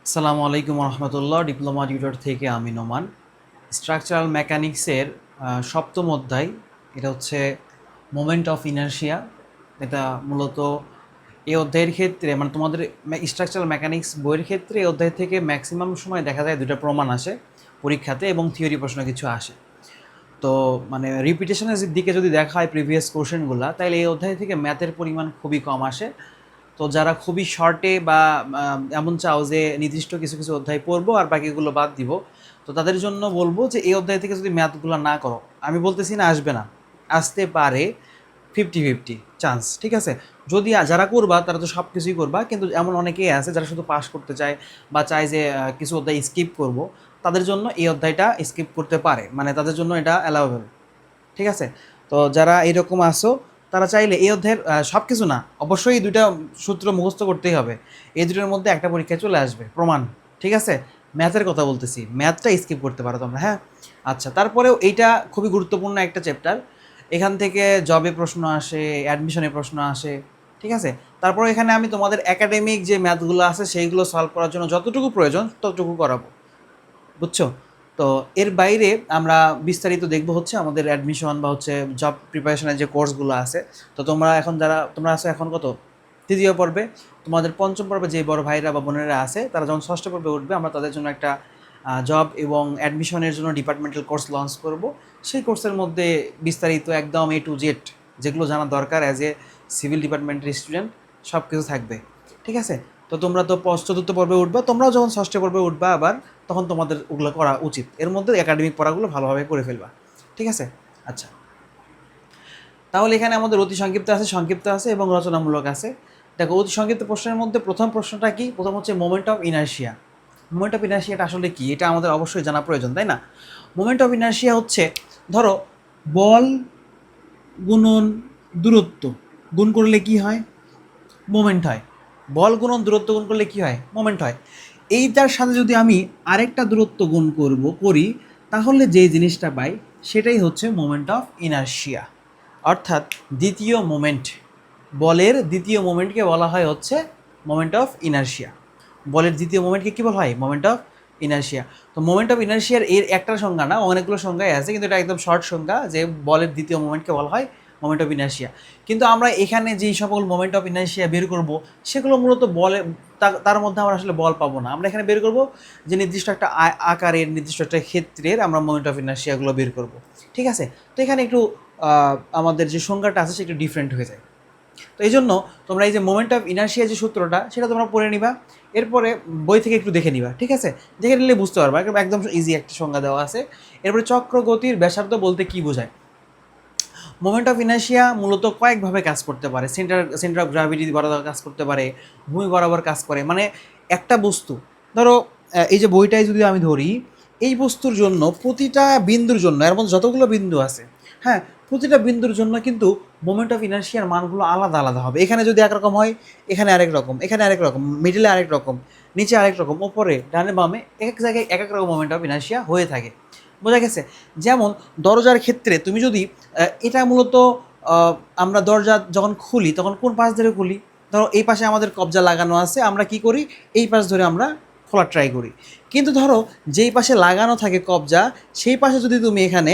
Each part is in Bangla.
আসসালামু আলাইকুম রহমতুল্লাহ। ডিপ্লোমা টিউটর থেকে আমি নোমান। স্ট্রাকচারাল মেকানিক্সের সপ্তম অধ্যায়, এটা হচ্ছে মোমেন্ট অফ ইনার্শিয়া। এটা মূলত এই অধ্যায়ের ক্ষেত্রে মানে তোমাদের স্ট্রাকচারাল মেকানিক্স বইয়ের ক্ষেত্রে এই অধ্যায় থেকে ম্যাক্সিমাম সময় দেখা যায় দুটো প্রমাণ আসে পরীক্ষাতে এবং থিওরি প্রশ্ন কিছু আসে। তো মানে রিপিটেশনের দিকে যদি দেখা হয় প্রিভিয়াস কোশ্চেনগুলো, তাহলে এই অধ্যায় থেকে ম্যাথের পরিমাণ খুবই কম আসে। তো যারা খুবই শর্টে বা এমন চাও যে নির্দিষ্ট কিছু কিছু অধ্যায় পড়বো আর বাকিগুলো বাদ দিব, তো তাদের জন্য বলবো যে এই অধ্যায় থেকে যদি ম্যাথগুলো না করো, আমি বলতেছি না আসবে না, আসতে পারে 50-50 চান্স, ঠিক আছে। যদি যারা করবা তারা তো সব কিছুই করবা, কিন্তু এমন অনেকেই আছে যারা শুধু পাস করতে চায় বা চায় যে কিছু অধ্যায় স্কিপ করব, তাদের জন্য এই অধ্যায়টা স্কিপ করতে পারে, মানে তাদের জন্য এটা অ্যালাউবেল, ঠিক আছে। তো যারা এরকম আসো তারা চাইলে এই অধ্যায়ের সব কিছু না, অবশ্যই দুইটা সূত্র মুখস্থ করতেই হবে, এই দুটোর মধ্যে একটা পরীক্ষায় চলে আসবে প্রমাণ, ঠিক আছে। ম্যাথের কথা বলতেছি, ম্যাথটা স্কিপ করতে পারো তোমরা, হ্যাঁ। আচ্ছা, তারপরেও এইটা খুবই গুরুত্বপূর্ণ একটা চ্যাপ্টার, এখান থেকে জবে প্রশ্ন আসে, অ্যাডমিশনে প্রশ্ন আসে, ঠিক আছে। তারপর এখানে আমি তোমাদের একাডেমিক যে ম্যাথগুলো আছে সেইগুলো সলভ করার জন্য যতটুকু প্রয়োজন ততটুকু করাবো, বুঝছো। তো এর বাইরে আমরা বিস্তারিত দেখবো হচ্ছে আমাদের অ্যাডমিশন বা হচ্ছে জব প্রিপারেশনের যে কোর্সগুলো আছে। তো তোমরা এখন যারা তোমরা আছো এখন কত, তৃতীয় পর্বে, তোমাদের পঞ্চম পর্বে যে বড় ভাইরা বা বোনেরা আছে তারা যখন ষষ্ঠ পর্বে উঠবে, আমরা তাদের জন্য একটা জব এবং অ্যাডমিশনের জন্য ডিপার্টমেন্টাল কোর্স লঞ্চ করব। সেই কোর্সের মধ্যে বিস্তারিত একদম A to Z যেগুলো জানা দরকার অ্যাজ এ সিভিল ডিপার্টমেন্টের স্টুডেন্ট সব কিছু থাকবে, ঠিক আছে। তো তোমরা তো চতুর্থ পর্বে উঠবা, তোমরাও যখন ষষ্ঠ পর্বে উঠবা আবার, তখন তোমাদের ওগুলো করা উচিত, এর মধ্যে একাডেমিক পড়াগুলো ভালোভাবে করে ফেলবা, ঠিক আছে। আচ্ছা, তাহলে এখানে আমাদের অতি সংক্ষিপ্ত আছে, সংক্ষিপ্ত আছে এবং রচনামূলক আছে। দেখো, অতি সংক্ষিপ্ত প্রশ্নের মধ্যে প্রথম প্রশ্নটা কি, প্রথম হচ্ছে moment of inertia. Moment of ইনার্শিয়াটা আসলে কি, এটা আমাদের অবশ্যই জানা প্রয়োজন, তাই না। মোমেন্ট অফ ইনার্শিয়া হচ্ছে, ধরো বল গুণন দূরত্ব গুণ করলে কি হয়, মোমেন্ট হয়। বল গুণন দূরত্ব গুণ করলে কি হয়, মোমেন্ট হয়। এইটার সাথে যদি আমি আরেকটা দূরত্ব গুণ করি, তাহলে যে জিনিসটা পাই সেটাই হচ্ছে মোমেন্ট অফ ইনার্শিয়া, অর্থাৎ দ্বিতীয় মোমেন্ট। বলের দ্বিতীয় মোমেন্টকে বলা হয় হচ্ছে মোমেন্ট অফ ইনার্শিয়া। বলের দ্বিতীয় মোমেন্টকে কী বলা হয়, মোমেন্ট অফ ইনার্শিয়া। তো মোমেন্ট অফ ইনার্শিয়ার এর একটা সংজ্ঞা না, অনেকগুলো সংজ্ঞায় আছে, কিন্তু এটা একদম শর্ট সংজ্ঞা যে বলের দ্বিতীয় মোমেন্টকে বলা হয় মোমেন্ট অফ ইনার্শিয়া। কিন্তু আমরা এখানে যেই সকল মোমেন্ট অফ ইনার্শিয়া বের করব, সেগুলো মূলত বলে, তার মধ্যে আমরা আসলে বল পাবো না। আমরা এখানে বের করব যে নির্দিষ্ট একটা আকারের, নির্দিষ্ট একটা ক্ষেত্রের আমরা মোমেন্ট অফ ইনার্শিয়াগুলো বের করব, ঠিক আছে। তো এখানে একটু আমাদের যে সংজ্ঞাটা আছে সেটা একটু ডিফারেন্ট হয়ে যায়। তো এই জন্য তোমরা এই যে মোমেন্ট অফ ইনার্শিয়া যে সূত্রটা, সেটা তোমরা পড়ে নিবা, এরপরে বই থেকে একটু দেখে নিবা, ঠিক আছে। দেখে নিলে বুঝতে পারবা, একদম ইজি একটা সংজ্ঞা দেওয়া আছে। এরপরে চক্রগতির ব্যাসার্ধ বলতে কি বোঝায়। মোমেন্ট অফ ইনার্শিয়া মূলত কয়েকভাবে কাজ করতে পারে। সেন্টার অফ গ্র্যাভিটি বরাবর কাজ করতে পারে, ভূমি বরাবর কাজ করে। মানে একটা বস্তু, ধরো এই যে বইটাই যদি আমি ধরি, এই বস্তুর জন্য প্রতিটা বিন্দুর জন্য, এর মধ্যে যতগুলো বিন্দু আছে, হ্যাঁ, প্রতিটা বিন্দুর জন্য কিন্তু মোমেন্ট অফ ইনার্শিয়ার মানগুলো আলাদা আলাদা হবে। এখানে যদি একরকম হয়, এখানে আরেক রকম, এখানে আরেক রকম, মিডিলে আরেক রকম, নিচে আরেক রকম, ওপরে ডানে বামে এক এক জায়গায় এক এক রকম মোমেন্ট অফ ইনার্শিয়া হয়ে থাকে, বোঝা গেছে। যেমন দরজার ক্ষেত্রে তুমি যদি এটা মূলত আমরা দরজা যখন খুলি তখন কোন পাশ ধরে খুলি, ধরো এই পাশে আমাদের কবজা লাগানো আছে, আমরা কি করি, এই পাশ ধরে আমরা খোলার ট্রাই করি। কিন্তু ধরো যেই পাশে লাগানো থাকে কবজা, সেই পাশে যদি তুমি এখানে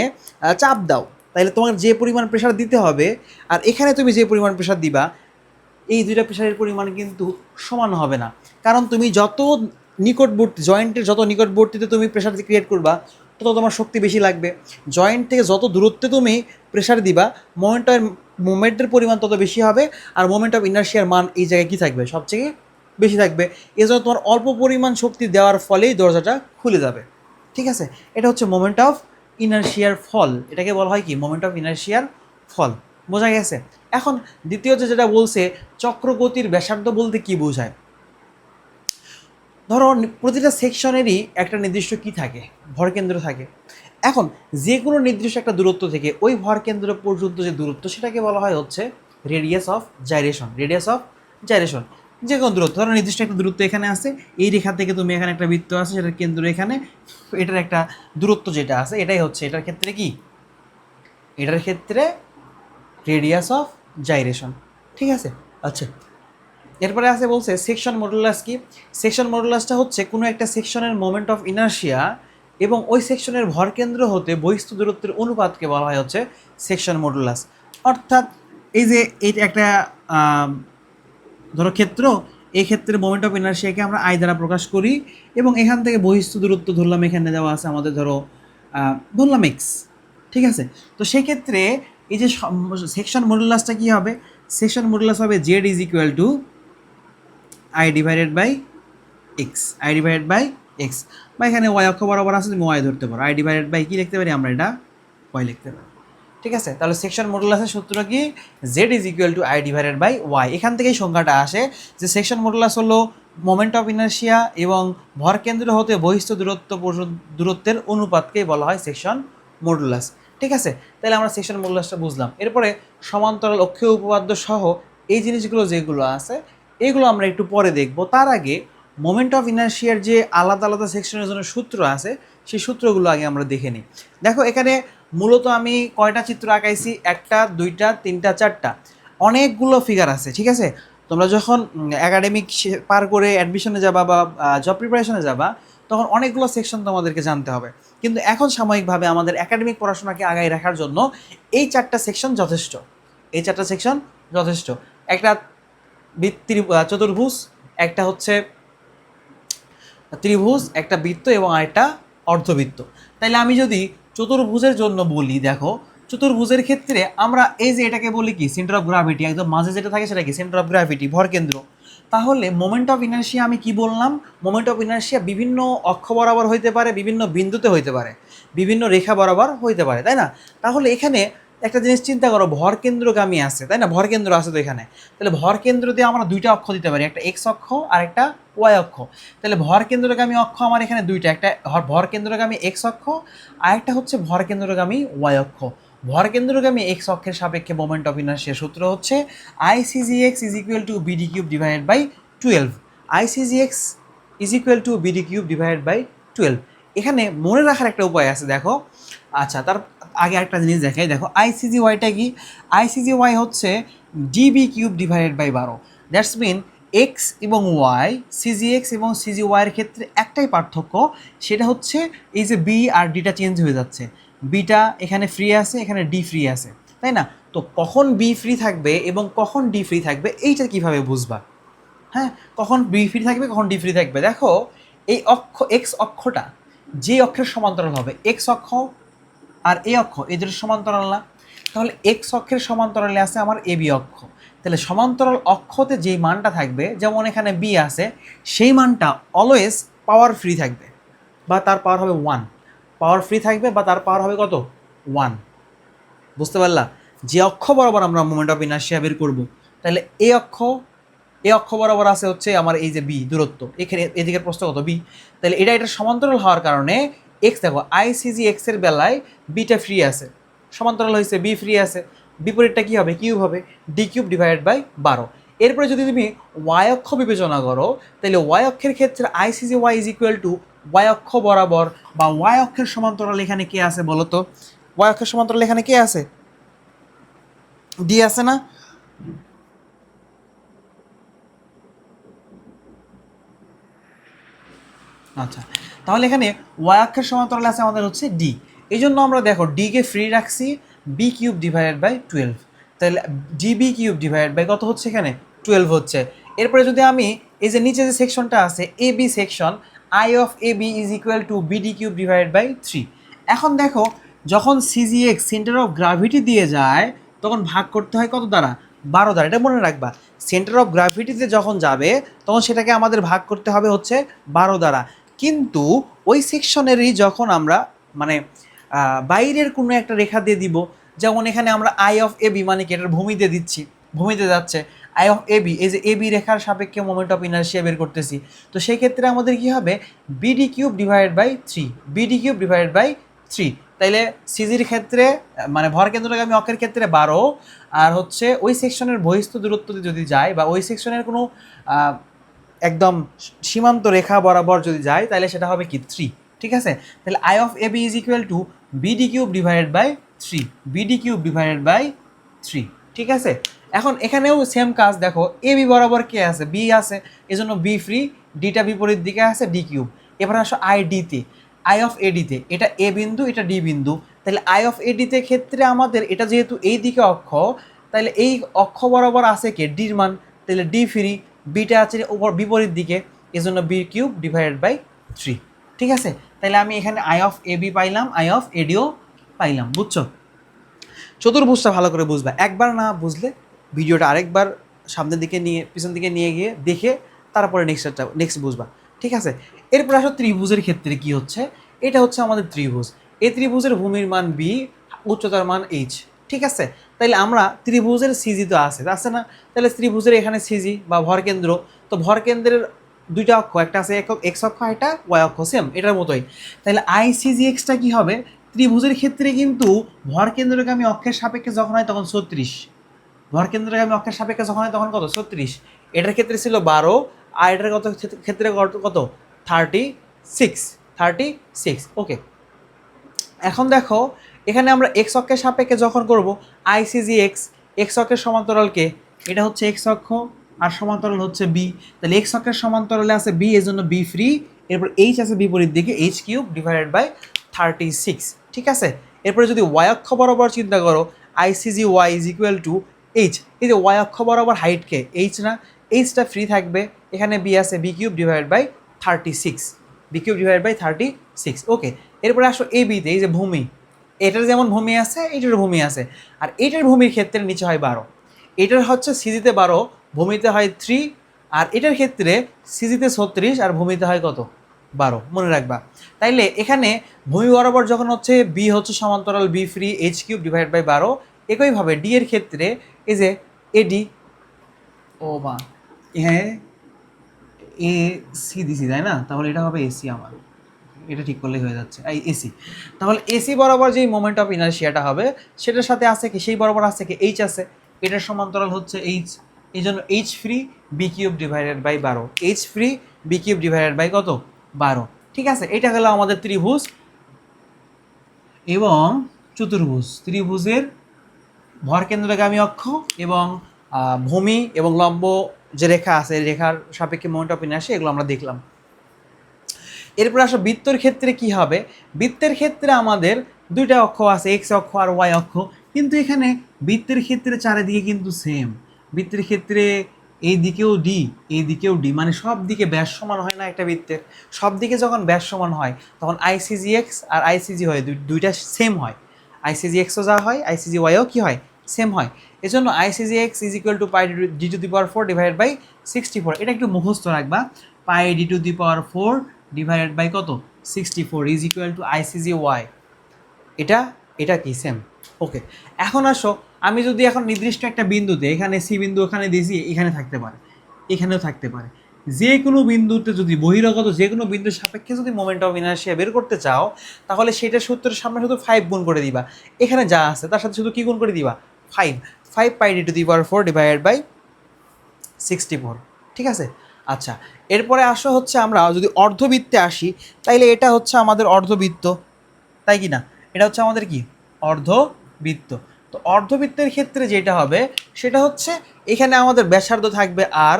চাপ দাও, তাহলে তোমার যে পরিমাণ প্রেশার দিতে হবে আর এখানে তুমি যে পরিমাণ প্রেশার দিবা, এই দুইটা প্রেশারের পরিমাণ কিন্তু সমান হবে না। কারণ তুমি যত নিকটবর্তী, জয়েন্টের যত নিকটবর্তীতে তুমি প্রেশার ক্রিয়েট করবা, তত তোমার শক্তি বেশি লাগবে। জয়েন্ট থেকে যত দূরত্বে তুমি প্রেশার দিবা, মোমেন্টের পরিমাণ তত বেশি হবে, আর মোমেন্ট অফ ইনার্শিয়ার মান এই জায়গায় কী থাকবে, সবচেয়ে বেশি থাকবে। এজন্য তোমার অল্প পরিমাণ শক্তি দেওয়ার ফলেই দরজাটা খুলে যাবে, ঠিক আছে। এটা হচ্ছে মোমেন্ট অফ ইনার্শিয়ার ফল, এটাকে বলা হয় কি, মোমেন্ট অফ ইনার্শিয়ার ফল, বোঝা গেছে। এখন দ্বিতীয় যেটা বলছে, চক্রগতির ব্যাসার্ধ বলতে কি বোঝায়। ধরো প্রতিটা সেকশনেরই একটা নির্দিষ্ট কি থাকে, ভরকেন্দ্র থাকে। এখন যে কোনো নির্দিষ্ট একটা দূরত্ব থেকে ওই ভরকেন্দ্র পর্যন্ত যে দূরত্ব, সেটাকে বলা হয় হচ্ছে radius of gyration. Radius of gyration, যে কোনো দূরত্ব, ধরো নির্দিষ্ট একটা দূরত্ব এখানে আছে, এই রেখা থেকে তুমি এখানে একটা বৃত্ত আছে, সেটার কেন্দ্র এখানে, এটার একটা দূরত্ব যেটা আছে, এটাই হচ্ছে এটার ক্ষেত্রে কি, এটার ক্ষেত্রে রেডিয়াস অফ জাইরেশন, ঠিক আছে। আচ্ছা, এরপরে আছে বলছে সেকশন মডুলাস কি। সেকশন মডুলাসটা হচ্ছে কোনো একটা সেকশনের মোমেন্ট অফ ইনার্শিয়া এবং ওই সেকশনের ভরকেন্দ্র হতে বহিস্থ দূরত্বের অনুপাতকে বলা হয় হচ্ছে সেকশন মডুলাস। অর্থাৎ এই যে এইটা একটা ধরো ক্ষেত্র, এই ক্ষেত্রে মোমেন্ট অফ ইনার্শিয়াকে আমরা আই দ্বারা প্রকাশ করি এবং এখান থেকে বহিস্থ দূরত্ব ধরলাম, এখানে দেওয়া আছে আমাদের ধরো ধরলাম এক্স, ঠিক আছে। তো সেক্ষেত্রে এই যে সেকশন মডুলাসটা কী হবে, সেকশন মডুলাস হবে Z is equal to I divided by X, I divided by X, বা এখানে ওয়াই অক্ষ বরাবর আছে তুমি ওয়াই ধরতে পারো, আই ডিভাইডেড বাই কী লিখতে পারি আমরা, এটা ওয়াই লিখতে পারি, ঠিক আছে। তাহলে সেকশন মডুলাসের সূত্র কি, Z is equal to I divided by Y. এখান থেকেই সংখ্যাটা আসে যে সেকশন মডুলাস হলো মোমেন্ট অফ ইনার্শিয়া এবং ভরকেন্দ্র হতে বহিস্থ দূরত্বের অনুপাতকেই বলা হয় সেকশন মডুলাস, ঠিক আছে। তাহলে আমরা সেকশন মডুলাসটা বুঝলাম। এরপরে সমান্তরাল অক্ষীয় উপপাদ্য সহ এই জিনিসগুলো যেগুলো আছে এগুলো আমরা একটু পরে দেখব। তার আগে মোমেন্ট অফ ইনার্শিয়ার যে আলাদা আলাদা সেকশনের জন্য সূত্র আছে সেই সূত্রগুলো আগে আমরা দেখে নিই। দেখো এখানে মূলত আমি কয়টা চিত্র আঁকাইছি, একটা দুইটা তিনটা চারটা, অনেকগুলো ফিগার আছে, ঠিক আছে। তোমরা যখন একাডেমিক পার করে অ্যাডমিশনে যাবা বা জব প্রিপারেশনে যাবা তখন অনেকগুলো সেকশন তোমাদেরকে জানতে হবে, কিন্তু এখন সাময়িকভাবে আমাদের একাডেমিক পড়াশোনাকে আগায় রাখার জন্য এই চারটা সেকশন যথেষ্ট, এই চারটা সেকশন যথেষ্ট। একটা চতুর্ভুজ, একটা হচ্ছে ত্রিভুজ, একটা বৃত্ত এবং আরেকটা অর্ধবৃত্ত। তাইলে আমি যদি চতুর্ভুজের জন্য বলি, দেখো চতুর্ভুজের ক্ষেত্রে আমরা এই যে এটাকে বলি কি সেন্টার অফ গ্রাভিটি, একদম মাঝে যেটা থাকে সেটা কি সেন্টার অফ গ্রাভিটি, ভরকেন্দ্র। তাহলে মোমেন্ট অফ ইনার্শিয়া আমি কি বললাম, মোমেন্ট অফ ইনার্শিয়া বিভিন্ন অক্ষ বরাবর হইতে পারে, বিভিন্ন বিন্দুতে হইতে পারে, বিভিন্ন রেখা বরাবর হইতে পারে, তাই না। তাহলে এখানে একটা জিনিস চিন্তা করো, ভরকেন্দ্রগামী আছে, তাই না, ভরকেন্দ্র আছে তো এখানে। তাহলে ভরকেন্দ্র দিয়ে আমরা দুইটা অক্ষ দিতে পারি, একটা এক্স অক্ষ আর একটা ওয়াই অক্ষ। তাহলে ভরকেন্দ্রগামী অক্ষ আমার এখানে দুইটা, একটা ভরকেন্দ্রগামী এক্স অক্ষ আর একটা হচ্ছে ভরকেন্দ্রগামী ওয়াই অক্ষ। ভরকেন্দ্রগামী এক্স অক্ষের সাপেক্ষে মোমেন্ট অফ ইনার্শিয়ার সূত্র হচ্ছে ICG x is equal to BD cube divided by 12। ICG x is equal to BD cube divided by 12। এখানে মনে রাখার একটা উপায় আছে, দেখো। আচ্ছা, তার আগে একটা জিনিস দেখাই, দেখো আইসিজি ওয়াইটা কি, আইসিজি ওয়াই হচ্ছে DB cube divided by 12। That's mean X এবং ওয়াই, সিজি এক্স এবং সিজি ওয়াইয়ের ক্ষেত্রে একটাই পার্থক্য, সেটা হচ্ছে এই যে বি আর ডিটা চেঞ্জ হয়ে যাচ্ছে, বিটা এখানে ফ্রি আছে, এখানে ডি ফ্রি আছে, তাই না। তো কখন বি ফ্রি থাকবে এবং কখন ডি ফ্রি থাকবে এইটা কীভাবে বুঝবা, হ্যাঁ, কখন বি ফ্রি থাকবে কখন ডি ফ্রি থাকবে। দেখো এই অক্ষ এক্স অক্ষটা যে অক্ষের সমান্তরাল হবে, এক্স অক্ষ আর এ অক্ষ এদের সমান্তরাল না, তাহলে এক্স অক্ষের সমান্তরালে আছে আমার এ বি অক্ষ। তাহলে সমান্তরাল অক্ষতে যেই মানটা থাকবে, যেমন এখানে বি আছে, সেই মানটা অলওয়েজ পাওয়ার ফ্রি থাকবে বা তার পাওয়ার হবে 1, পাওয়ার ফ্রি থাকবে বা তার পাওয়ার হবে কত 1। বুঝতে পারলা, যে অক্ষ বরাবর আমরা মোমেন্ট অফ ইনার্শিয়া বের করবো, তাহলে এ অক্ষ বরাবর আছে হচ্ছে আমার এই যে বি দূরত্ব, এখানে এদিকের প্রস্থ কত বি, তাহলে এটা সমান্তরাল হওয়ার কারণে এক্স, দেখো আইসিজি এক্সের বেলায় বিটা ফ্রি আছে, সমান্তরাল হয়েছে বি ফ্রি আছে, বিপরীতটা কী হবে, কিউব হবে, ডি কিউব ডিভাইডেড বাই 12। এরপরে যদি তুমি ওয়াই অক্ষ বিবেচনা করো, তাহলে ওয়াই অক্ষের ক্ষেত্রে ICG Y is equal to Y অক্ষ বরাবর বা ওয়াই অক্ষের সমান্তরাল এখানে কে আছে বলো তো, ওয়াই অক্ষের সমান্তরাল এখানে কে আছে, ডি আছে না। আচ্ছা, তাহলে এখানে ওয়াই অক্ষের সমান্তরালে আছে আমাদের হচ্ছে ডি, এই জন্য আমরা দেখো ডিকে ফ্রি রাখছি, বি কিউব ডিভাইডেড বাই 12, তাহলে ডিবি কিউব ডিভাইডেড বাই কত হচ্ছে এখানে 12 হচ্ছে। এরপরে যদি আমি এই যে নিচে যে সেকশনটা আছে A B section, I of A B is equal to BD cube divided by 3। এখন দেখো যখন সিজিএক্স সেন্টার অফ গ্রাভিটি দিয়ে যায় তখন ভাগ করতে হয় কত দ্বারা, 12 দ্বারা, এটা মনে রাখবা। সেন্টার অফ গ্রাভিটিতে যখন যাবে তখন সেটাকে আমাদের ভাগ করতে হবে হচ্ছে 12 দ্বারা। কিন্তু ওই সেকশনেরই যখন আমরা মানে বাইরের কোনো একটা রেখা দিয়ে দিব, যেমন এখানে আমরা আই অফ এ বি মানে কি এটার ভূমিতে দিচ্ছি, ভূমিতে যাচ্ছে আই অফ এ বি, এই যে এ বি রেখার সাপেক্ষে মোমেন্ট অফ ইনার্শিয়া বের করতেছি, তো সেই ক্ষেত্রে আমাদের কি হবে BD cube divided by 3, BD cube divided by 3। তাইলে সিজির ক্ষেত্রে মানে ভরকেন্দ্রগামী অক্ষের ক্ষেত্রে 12, আর হচ্ছে ওই সেকশনের বহিস্থ দূরত্বতে যদি যায় বা ওই সেকশনের কোনো একদম সীমান্ত রেখা বরাবর যদি যায় তাহলে সেটা হবে কি 3, ঠিক আছে। তাহলে I of A B is equal to BD cube divided by 3, BD cube divided by 3, ঠিক আছে। এখন এখানেও সেম কাজ, দেখো এ বি বরাবর কে আছে, বি আছে, এজন্য বি ফ্রি, ডিটা বিপরীত দিকে আছে ডি কিউব। এবার আসো আই ডিতে, আই অফ এ ডিতে, এটা এ বিন্দু এটা ডি বিন্দু, তাহলে আই অফ এ ডিতে ক্ষেত্রে আমাদের এটা যেহেতু এই দিকে অক্ষ, তাহলে এই অক্ষ বরাবর আছে কে ডির মান, তাহলে ডি ফ্রি, বিটা আছে উপর বিপরীত দিকে, এজন্য বি কিউব ডিভাইডেড বাই 3। ঠিক আছে, তাহলে আমি এখানে আই অফ এ বি পাইলাম, আই অফ এডিও পাইলাম। বুঝছো? চতুর্ভুজটা ভালো করে বুঝবা, একবার না বুঝলে ভিডিওটা আরেকবার সামনের দিকে নিয়ে পিছন দিকে নিয়ে গিয়ে দেখে তারপরে নেক্সট বুঝবা। ঠিক আছে, এরপর আসো ত্রিভুজের ক্ষেত্রে কি হচ্ছে, এটা হচ্ছে আমাদের ত্রিভুজ, এই ত্রিভুজের ভূমির মান বি, উচ্চতার মান এইচ। ঠিক আছে, তাইলে আমরা ত্রিভুজের সিজি তো আছে না, তাহলে ত্রিভুজের এখানে সিজি বা ভরকেন্দ্র, তো ভরকেন্দ্রের দুইটা অক্ষ, একটা আছে এক্স অক্ষ, এটা ওয়াই অক্ষ, সেম এটার মতোই। তাহলে আইসিজি এক্সটা কি হবে, ত্রিভুজের ক্ষেত্রে কিন্তু ভরকেন্দ্রগামী অক্ষের সাপেক্ষে যখন হয় তখন 36, ভরকেন্দ্রগামী অক্ষের সাপেক্ষে যখন হয় তখন কত 36, এটার ক্ষেত্রে ছিল 12, আর এটার কত ক্ষেত্রে কত 36, 36। ওকে, এখন দেখো এখানে আমরা এক্স অক্ষের সাপেক্ষে যখন করব আইসিজি এক্স, এক্স অক্ষের সমান্তরালকে, এটা হচ্ছে এক্স অক্ষ আর সমান্তরাল হচ্ছে বি, তাহলে এক্স অক্ষের সমান্তরালে আছে বি, এর জন্য বি ফ্রি, এরপর এইচ আছে বিপরীত দিকে, এইচ কিউব ডিভাইডেড বাই 36। ঠিক আছে, এরপরে যদি ওয়াই অক্ষ বরাবর চিন্তা করো, ICG Y is equal to H, এই যে ওয়াই অক্ষ বরাবর হাইটকে এইচ না, এইচটা ফ্রি থাকবে, এখানে বি আছে B cube divided by 36, B cube divide by 36। Okay, এরপরে আসো এ বিতে, এই যে ভূমি, এটার যেমন ভূমি আছে এইটার ভূমি আছে, আর এইটার ভূমির ক্ষেত্রে নিচে হয় 12, এটার হচ্ছে সিজিতে 12, ভূমিতে হয় 3, আর এটার ক্ষেত্রে সিজিতে 36 আর ভূমিতে হয় কত 12, মনে রাখবা। তাইলে এখানে ভূমি বরাবর যখন হচ্ছে বি হচ্ছে সমান্তরাল B free H cube divide by 12, একইভাবে ডি এর ক্ষেত্রে এই যে এডি, ও বা হ্যাঁ এ সি দিছি তাই না, তাহলে এটা হবে এসি, আমার এটা ঠিক করলেই হয়ে যাচ্ছে এই এসি। তাহলে এসি বরাবর যেই মোমেন্ট অফ ইনার্শিয়াটা হবে সেটার সাথে আছে কি, সেই বরাবর আছে কি এইচ আছে, এটার সমান্তরাল হচ্ছে এইচ, এই জন্য H free B cube divided by 12, H free B cube divided by কত 12। ঠিক আছে, এটা হলো আমাদের ত্রিভুজ এবং চতুর্ভুজ, ত্রিভুজের ভরকেন্দ্রগামী অক্ষ এবং ভূমি এবং লম্ব যে রেখা আছে রেখার সাপেক্ষে মোমেন্ট অফ ইনার্শিয়া, এগুলো আমরা দেখলাম। এরপর আসো বৃত্তর ক্ষেত্রে কি হবে, বৃত্তের ক্ষেত্রে আমাদের দুইটা অক্ষ আছে, এক্স অক্ষ আর ওয়াই অক্ষ, কিন্তু এখানে বৃত্তের ক্ষেত্রে চারিদিকে কিন্তু সেম, বৃত্তের ক্ষেত্রে এই দিকেও ডি এই দিকেও ডি, মানে সব দিকে ব্যাস সমান হয় না একটা বৃত্তের, সব দিকে যখন ব্যাস সমান হয় তখন আইসিজি এক্স আর আইসিজি হয় দুইটা সেম হয়, আইসিজি এক্সও যা হয় আইসিজি ওয়াইও কি হয় সেম হয়, এজন্য ICG x is equal to pi d to the power 4 divided by 64, এটা একটু মুখস্থ রাখবা, pi d to the power 4 divided by কত 64 is equal to ICG y, এটা এটা কি সেম। ওকে, এখন আসো আমি যদি এখন নির্দিষ্ট একটা বিন্দুতে, এখানে সি বিন্দু ওখানে দিয়েছি, এখানে থাকতে পারে এখানেও থাকতে পারে, যে কোনো বিন্দুতে যদি বহিরাগত যে কোনো বিন্দুর সাপেক্ষে যদি মোমেন্ট অফ ইনার্শিয়া বের করতে চাও, তাহলে সেটা সূত্রের সামনে শুধু 5 গুণ করে দিবা, এখানে যা আছে তার সাথে শুধু কি গুণ করে দিবা 5, 5 pi d to the power 4 divided by 64। ঠিক আছে, আচ্ছা এরপরে আসো হচ্ছে আমরা যদি অর্ধবৃত্তে আসি, তাইলে এটা হচ্ছে আমাদের অর্ধবৃত্ত, তাই কি না, এটা হচ্ছে আমাদের কি অর্ধবৃত্ত। তো অর্ধবৃত্তের ক্ষেত্রে যেটা হবে সেটা হচ্ছে এখানে আমাদের ব্যাসার্ধ থাকবে আর,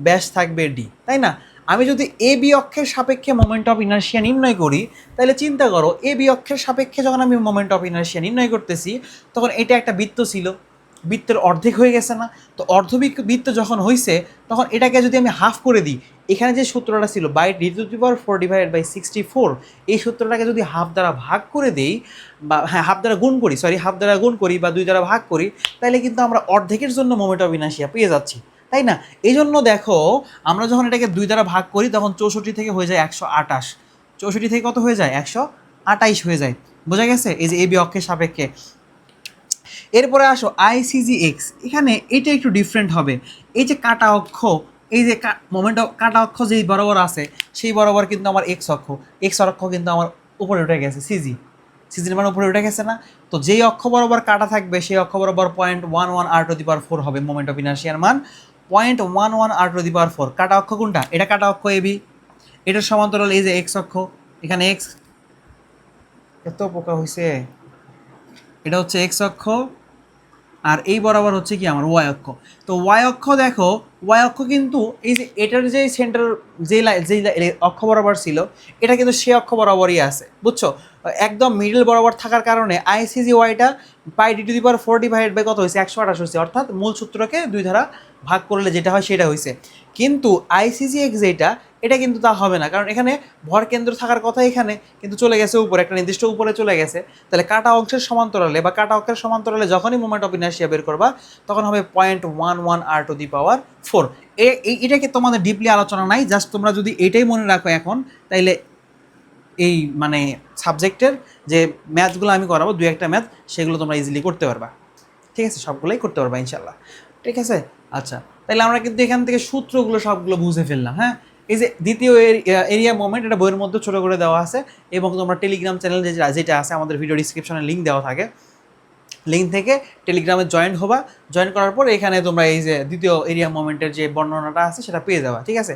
ব্যাস থাকবে ডি, তাই না। আমি যদি এ বি অক্ষের সাপেক্ষে মোমেন্ট অফ ইনার্শিয়া নির্ণয় করি, তাহলে চিন্তা করো এ বি অক্ষের সাপেক্ষে যখন আমি মোমেন্ট অফ ইনার্শিয়া নির্ণয় করতেছি, তখন এটা একটা বৃত্ত ছিল, বৃত্তের অর্ধেক হয়ে গেছে না, তো বৃত্ত যখন হয়েছে তখন এটাকে যদি আমি হাফ করে দিই, এখানে যে সূত্রটা ছিল by D to the power 4 divided by 64, এই সূত্রটাকে যদি হাফ দ্বারা ভাগ করে দেই, বা হ্যাঁ হাফ দ্বারা গুণ করি, হাফ দ্বারা গুণ করি বা 2 দ্বারা ভাগ করি, তাহলে কিন্তু আমরা অর্ধেকের জন্য মোমেন্ট অফ ইনার্শিয়া পেয়ে যাচ্ছি, তাই না। এই জন্য দেখো আমরা যখন এটাকে 2 দ্বারা ভাগ করি তখন 64 থেকে হয়ে যায় 128, 64 থেকে কত হয়ে যায় 128 হয়ে যায়, বোঝা গেছে, এই যে এ বি অক্ষের সাপেক্ষে। এরপরে আসো আইসিজি এক্স, এখানে এটা একটু ডিফারেন্ট হবে, এই যে কাটা অক্ষ, এই যে মোমেন্ট কাটা অক্ষ যেই বরাবর আছে সেই বরাবর কিন্তু আমার এক্স অক্ষ, এক্স অক্ষ কিন্তু আমার উপরে উঠে গেছে, সিজির মানে উপরে উঠে গেছে না, তো যেই অক্ষ বরাবর কাটা থাকবে সেই অক্ষ বরাবর 0.11 আর টু দি পাওয়ার 4 হবে মোমেন্ট অফ ইনার্শিয়ার মান, 0.11 আর টু দি পাওয়ার 4, কাটা অক্ষ কোনটা, এটা কাটা অক্ষ এবি, এটার সমান্তরাল এই যে এক্স অক্ষ, এখানে এক্স, এত পোকা হয়েছে, এটা হচ্ছে এক্স অক্ষ আর এই বরাবর হচ্ছে কি আমার ওয়াই অক্ষ। তো ওয়াই অক্ষ দেখো, ওয়াই অক্ষ কিন্তু এই যে এটার যে সেন্টার যেই অক্ষ বরাবর ছিল, এটা কিন্তু সে অক্ষ বরাবরই আছে, বুঝছো? একদম মিডল বরাবর থাকার কারণে আইসিজি ওয়াইটা pi d to the power 4 divide by কত হয়েছে, 128 হয়েছে, অর্থাৎ মূল সূত্রকে দুই ধারা ভাগ করলে যেটা হয় সেটা হয়েছে। কিন্তু আইসিজি এক্স যেটা, এটা কিন্তু তা হবে না, কারণ এখানে ভর কেন্দ্র থাকার কথা, এখানে কিন্তু চলে গেছে উপরে, একটা নির্দিষ্ট উপরে চলে গেছে। তাহলে কাটা অংশের সমান্তরালে বা কাটা অক্ষের সমান্তরালে যখনই মোমেন্ট অফ ইনার্শিয়া বের করবা, তখন হবে 0.11 r টু দি পাওয়ার 4। এটাকে তোমাদের ডিপলি আলোচনা নাই, জাস্ট তোমরা যদি এটাই মনে রাখো এখন, তাইলে এই মানে সাবজেক্টের যে ম্যাথগুলো আমি করাবো, দুই একটা ম্যাথ, সেগুলো তোমরা ইজিলি করতে পারবা। ঠিক আছে, সবগুলোই করতে পারবা ইনশাল্লাহ। ঠিক আছে, আচ্ছা, তাহলে আমরা কিন্তু এখান থেকে সূত্রগুলো সবগুলো বুঝে ফেললাম। হ্যাঁ, এই যে দ্বিতীয় এরিয়া মোমেন্ট, এটা বইয়ের মধ্যে ছোটো করে দেওয়া আছে, এবং তোমরা টেলিগ্রাম চ্যানেল যেটা আছে, আমাদের ভিডিও ডিসক্রিপশনে লিঙ্ক দেওয়া থাকে, লিঙ্ক থেকে টেলিগ্রামে জয়েন হবা। জয়েন করার পর এখানে তোমরা এই যে দ্বিতীয় এরিয়া মোমেন্টের যে বর্ণনাটা আছে সেটা পেয়ে যাবা। ঠিক আছে,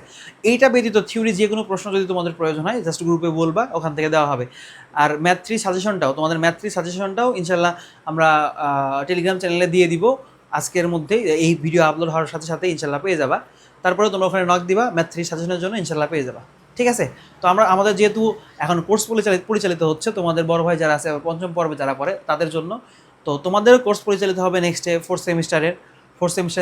এইটা ব্যতীত থিওরি যে কোনো প্রশ্ন যদি তোমাদের প্রয়োজন হয়, জাস্ট গ্রুপে বলবা, ওখান থেকে দেওয়া হবে। আর ম্যাথ 3 সাজেশনটাও, তোমাদের ম্যাথ 3 সাজেশনটাও ইনশাল্লাহ আমরা টেলিগ্রাম চ্যানেলে দিয়ে দিব আজকের মধ্যেই, এই ভিডিও আপলোড হওয়ার সাথে সাথে ইনশাল্লাহ পেয়ে যাবা। তারপরে তোমরা ওখানে নক দিবা, ম্যাথ 3 সাজেশনের জন্য ইনশাল্লাহ পেয়ে যাবা। ঠিক আছে, তো আমাদের যেহেতু এখন কোর্স পরিচালিত হচ্ছে, তোমাদের বড় ভাই যারা আছে, পঞ্চম পর্বে যারা পড়ে, তাদের জন্য, তো তোমাদেরও কোর্স পরিচালিত হবে নেক্সটে 4th সেমিস্টারে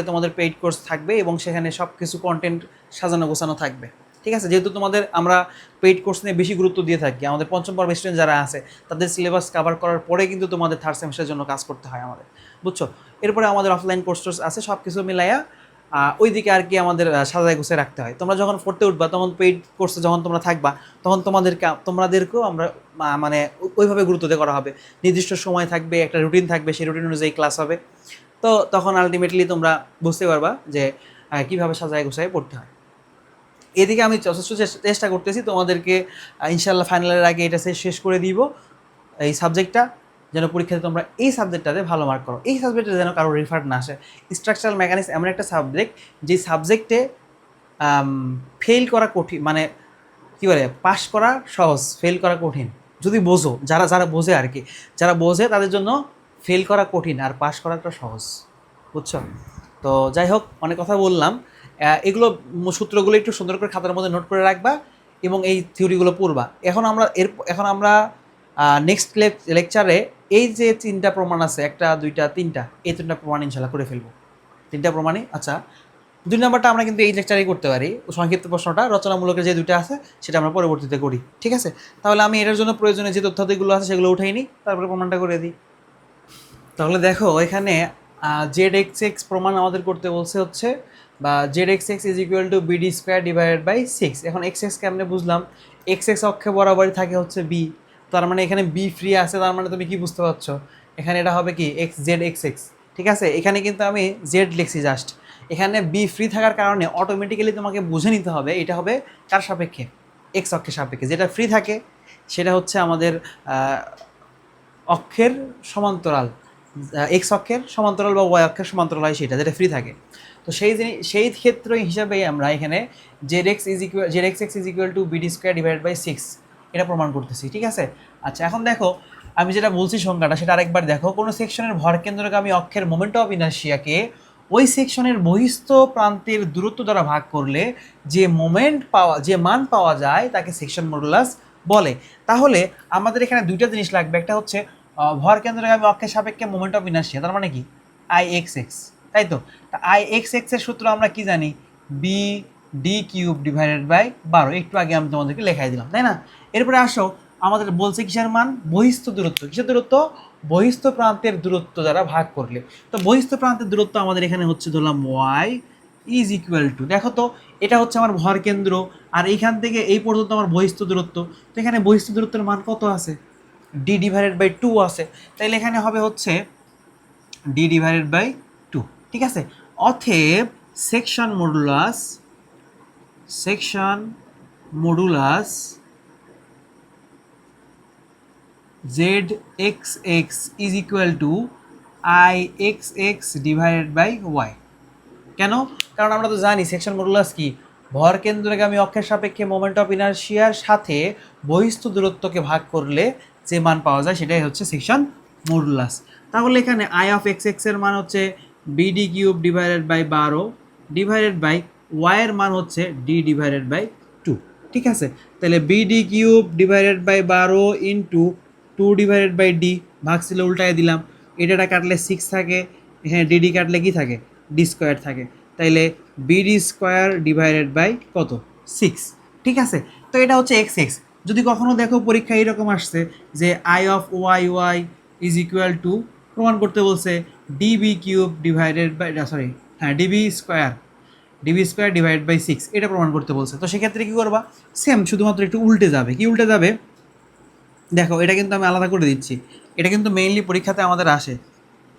তোমাদের পেইড কোর্স থাকবে, এবং সেখানে সব কিছু কন্টেন্ট সাজানো গোছানো থাকবে। ঠিক আছে, যেহেতু তোমাদের আমরা পেইড কোর্স নিয়ে বেশি গুরুত্ব দিয়ে থাকি, আমাদের পঞ্চম পর্ব স্টুডেন্ট যারা আছে, তাদের সিলেবাস কভার করার পরে কিন্তু তোমাদের 3rd সেমিস্টারের জন্য কাজ করতে হয় আমাদের, বুঝছো? এরপরে আমাদের অফলাইন কোর্স আছে, সব কিছু মিলাইয়া ওই দিকে আর কি আমাদের সাজায় গুছিয়ে রাখতে হয়। তোমরা যখন পড়তে উঠবা, তখন পেইড কোর্সে যখন তোমরা থাকবা, তখন তোমাদেরকেও আমরা মানে ওইভাবে গুরুত্ব দিয়ে করা হবে। নির্দিষ্ট সময় থাকবে, একটা রুটিন থাকবে, সেই রুটিন অনুযায়ী ক্লাস হবে। তো তখন আলটিমেটলি তোমরা বুঝতে পারবা যে কীভাবে সাজায় গুছায় পড়তে হয়। এদিকে আমি যথেষ্ট চেষ্টা করতেছি তোমাদেরকে ইনশাল্লাহ ফাইনালের আগে এটা শেষ করে দিব, এই সাবজেক্টটা যেন পরীক্ষাতে তোমরা এই সাবজেক্টটাতে ভালো মার্ক করো, এই সাবজেক্টে যেন কারো রেফার না আসে। স্ট্রাকচারাল মেকানিক্স এমন একটা সাবজেক্ট, যে সাবজেক্টে ফেল করা কঠিন, মানে কী বলে, পাস করা সহজ, ফেল করা কঠিন, যদি বোঝো। যারা বোঝে আর কি, যারা বোঝে তাদের জন্য ফেল করা কঠিন, আর পাস করাটা সহজ, বুঝছো? তো যাই হোক, অনেক কথা বললাম। এগুলো সূত্রগুলো একটু সুন্দর করে খাতার মধ্যে নোট করে রাখবা, এবং এই থিওরিগুলো পড়বা। এখন আমরা নেক্সট লেকচারে এই যে 3টা প্রমাণ আছে, 1 2 3টা, এই 3টা প্রমাণ ইনশাল্লাহ করে ফেলবো, 3টা প্রমাণই। আচ্ছা, 2 নম্বরটা আমরা কিন্তু এই লেকচারেই করতে পারি, সংক্ষিপ্ত প্রশ্নটা, রচনামূলকের যে 2টা আছে সেটা আমরা পরবর্তীতে করি। ঠিক আছে, তাহলে আমি এটার জন্য প্রয়োজনীয় যে তথ্যাদিগুলো আছে সেগুলো উঠাই নিই, তারপরে প্রমাণটা করে দিই। তাহলে দেখো, এখানে জেড এক্স এক্স প্রমাণ আমাদের করতে বলছে হচ্ছে, বা Z X X is equal to BD square divided by 6। এখন এক্স এক্স কেমনে বুঝলাম, এক্স এক্স অক্ষে বরাবরই থাকে হচ্ছে বি, তার মানে এখানে বি ফ্রি আছে, তার মানে তুমি কি বুঝতে পারছো, এখানে এটা হবে কি এক্স জেড এক্স এক্স। ঠিক আছে, এখানে কিন্তু আমি জেড লিখছি জাস্ট, এখানে বি ফ্রি থাকার কারণে অটোমেটিক্যালি তোমাকে বুঝে নিতে হবে এটা হবে কার সাপেক্ষে, এক্স অক্ষের সাপেক্ষে। যেটা ফ্রি থাকে সেটা হচ্ছে আমাদের অক্ষের সমান্তরাল, এক্স অক্ষের সমান্তরাল বা ওয়াই অক্ষের সমান্তরাল হয় সেটা, যেটা ফ্রি থাকে। তো সেই ক্ষেত্র হিসাবেই আমরা এখানে Z X X is equal to BD square divide by 6 এটা প্রমাণ করতেছি। ঠিক আছে, আচ্ছা, এখন দেখো আমি যেটা বলছি সংখ্যাটা সেটা আরেকবার দেখো। কোনো সেকশনের ভরকেন্দ্রগামী অক্ষের মোমেন্ট অফ ইনার্শিয়াকে ওই সেকশনের বহিস্থ প্রান্তের দূরত্ব দ্বারা ভাগ করলে যে মান পাওয়া যায় তাকে সেকশন মডুলাস বলে। তাহলে আমাদের এখানে 2টা জিনিস লাগবে, একটা হচ্ছে ভরকেন্দ্রগামী অক্ষের সাপেক্ষে মোমেন্ট অফ ইনার্শিয়া, তার মানে কি আই এক্স এক্স, তাই তো? আই এক্স এক্সের সূত্র আমরা কি জানি, B D cube divided by 12, একটু আগে আমি তোমাদেরকে লেখাই দিলাম, তাই না? এরপরে আসো, আমাদের বলছে কিসের মান, বহিস্থ দূরত্ব। কিসের দূরত্ব, বহিস্থ প্রান্তের দূরত্ব দ্বারা ভাগ করলে। তো বহিস্থ প্রান্তের দূরত্ব আমাদের এখানে হচ্ছে, ধরলাম ওয়াই ইজ ইকুয়াল টু, দেখো তো এটা হচ্ছে আমার ভর কেন্দ্র, আর এইখান থেকে এই পর্যন্ত আমার বহিস্থ দূরত্ব। তো এখানে বহিস্থ দূরত্বের মান কত আছে, ডি ডিভাইডেড বাই 2 আছে, তাইলে এখানে হবে হচ্ছে ডি ডিভাইডেড বাই 2। ঠিক আছে, অতএব section modulus Z X X is equal to I X X divided by Y. কেন? কারণ আমরা তো জানি সেকশন মডুলাস কি, ভর কেন্দ্রগামী অক্ষের সাপেক্ষে মোমেন্ট অফ ইনার্শিয়ার সাথে বহিস্থ দূরত্বকে ভাগ করলে যে মান পাওয়া যায় সেটাই হচ্ছে সেকশন মডুলাস। তাহলে এখানে আই অফ এক্স এক্স এর মান হচ্ছে BD cube divided by 12 divided by Y এর মান হচ্ছে ডি ডিভাইডেড বাই 2। ঠিক আছে, তাহলে BD cube divided by 12 into 2 divided by D, ভাগ ছিল উল্টায় দিলাম, এটা কাটলে 6 থাকে, এখানে ডিডি কাটলে কি থাকে, ডি স্কোয়ার থাকে, তাইলে বিডি স্কোয়ার ডিভাইডেড বাই কত, 6। ঠিক আছে, তো এটা হচ্ছে এক্স এক্স। যদি কখনো দেখো পরীক্ষায় এরকম আসছে যে I of Y Y is equal to, প্রমাণ করতে বলছে DB cube divided by, sorry হ্যাঁ ডিবি স্কোয়ার ডিভাইড বাই 6, এটা প্রমাণ করতে বলছে। তো সেক্ষেত্রে কী করবা, সেম শুধুমাত্র একটু উল্টে যাবে। কি উল্টে যাবে, দেখো এটা কিন্তু আমি আলাদা করে দিচ্ছি, এটা কিন্তু মেইনলি পরীক্ষাতে আমাদের আসে,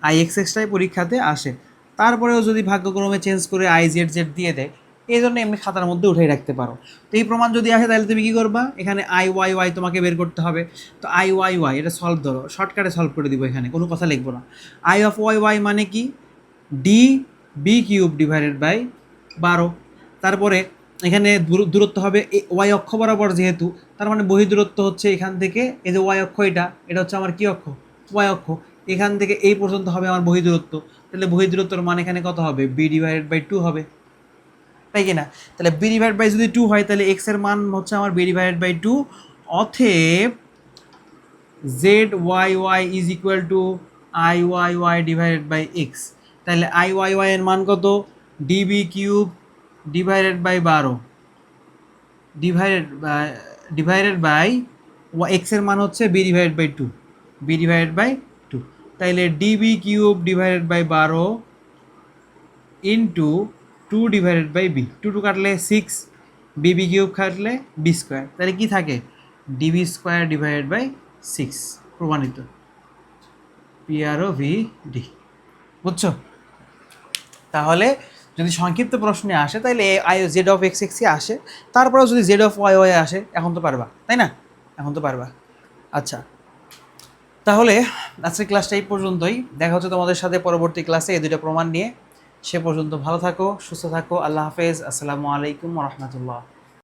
আই এক্স এক্সটাই পরীক্ষাতে আসে। তারপরেও যদি ভাগ্যক্রমে চেঞ্জ করে আই জেড জেড দিয়ে দেয়, এই জন্য এমনি খাতার মধ্যে উঠাই রাখতে পারো। তো এই প্রমাণ যদি আসে তাহলে তুমি কী করবা, এখানে আই ওয়াই ওয়াই তোমাকে বের করতে হবে। তো আই ওয়াই ওয়াই এটা সলভ ধরো, শর্টকাটে সলভ করে দিব, এখানে কোনো কথা লিখবো না। আই অফ ওয়াই ওয়াই মানে কি, D B cube divided by 12। তারপরে এখানে দূরত্ব হবে ওয়াই অক্ষ বরাবর যেহেতু, তার মানে বহি দূরত্ব হচ্ছে এখান থেকে, এই যে ওয়াই অক্ষ এটা হচ্ছে আমার কী অক্ষ, ওয়াই অক্ষ, এখান থেকে এই পর্যন্ত হবে আমার বহি দূরত্ব। তাহলে বহি দূরত্বর মান এখানে কত হবে, বি ডিভাইডেড বাই 2 হবে, তাই কি না? তাহলে বি ডিভাইড বাই যদি 2 হয় তাহলে এক্স এর মান হচ্ছে আমার বি ডিভাইডেড বাই 2, অতএব Z Y Y is equal to I Y Y divided by X. তাহলে আই ওয়াই ওয়াই এর মান কত, DB cube divided by 12 divided by X এর মান হচ্ছে B divided by 2, B divided by 2। তাইলে DB cube divided by 12 into 2 divided by B, 2 কাটলে 6, বিবি কিউব কাটলে বি স্কোয়ার, তাহলে কি থাকে, ডিবি স্কোয়ার ডিভাইডেড বাই 6, প্রমাণিত, পিআরও ভি ডি। বুঝছো? তাহলে যদি সংক্ষিপ্ত প্রশ্নে আসে তাহলে আই জেড অফ এক্স এক্সই আসে, তারপরেও যদি জেড অফ ওয়াই ওয়াই আসে এখন তো পারবা, তাই না? এখন তো পারবা। আচ্ছা, তাহলে আজকের ক্লাসটা এই পর্যন্তই, দেখা হচ্ছে তোমাদের সাথে পরবর্তী ক্লাসে এই দুটো প্রমাণ নিয়ে। সে পর্যন্ত ভালো থাকো, সুস্থ থাকো, আল্লাহ হাফেজ, আসসালামু আলাইকুম ওয়া রাহমাতুল্লাহ।